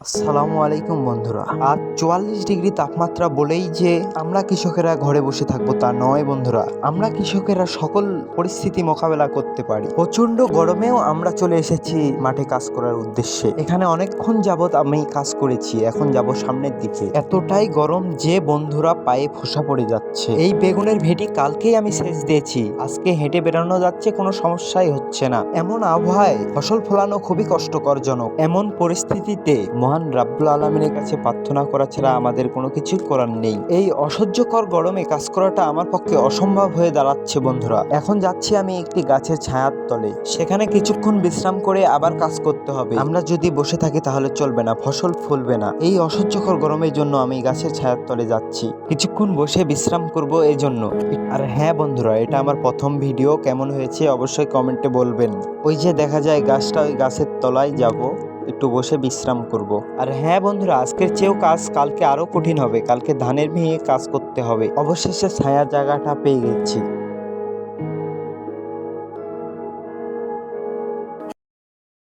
আসসালামু আলাইকুম বন্ধুরা। আজ 44 ডিগ্রি তাপমাত্রা বলেই যে আমরা কৃষকেরা ঘরে বসে থাকবো তা নয় বন্ধুরা। আমরা কৃষকেরা সকল পরিস্থিতি মোকাবেলা করতে পারি। প্রচন্ড গরমেও আমরা চলে এসেছি মাঠে কাজ করার উদ্দেশ্যে। এখানে অনেকক্ষণ যাবত আমি কাজ করেছি, এখন যাব সামনের দিকে। এতটাই গরম যে বন্ধুরা পায়ে ফোসা পড়ে যাচ্ছে। এই বেগুনের ভেটি কালকেই আমি সেচ দিয়েছি, আজকে হেঁটে বেরানো যাচ্ছে, কোনো সমস্যাই হচ্ছে না। এমন আবহাওয়ায় ফসল ফলানো খুবই কষ্টকরজনক। এমন পরিস্থিতিতে মহান রাব্বুল আলামিনের কাছে প্রার্থনা করা ছাড়া আমাদের কোনো কিছু করার নেই। এই অসহ্যকর গরমে কাজ করাটা আমার পক্ষে অসম্ভব হয়ে দাঁড়াচ্ছে বন্ধুরা। এখন যাচ্ছি আমি একটি গাছের ছায়ার তলে, সেখানে কিছুক্ষণ বিশ্রাম করে আবার কাজ করতে হবে। আমরা যদি বসে থাকি তাহলে চলবে না, ফসল ফলবে না। এই অসহ্যকর গরমের জন্য আমি গাছের ছায়ার তলে যাচ্ছি, কিছুক্ষণ বসে বিশ্রাম করব এই জন্য। আর হ্যাঁ বন্ধুরা, এটা আমার প্রথম ভিডিও, কেমন হয়েছে অবশ্যই কমেন্টে বলবেন। ওই যে দেখা যায় গাছটা, ওই গাছের তলায় যাব, একটু বসে বিশ্রাম করব। আর হ্যাঁ বন্ধুরা, আজকের চেয়েও কাজ কালকে আরো কঠিন হবে। কালকে ধানের ভেঙে কাজ করতে হবে। অবশেষে ছায়া জায়গাটা পেয়ে গেছি।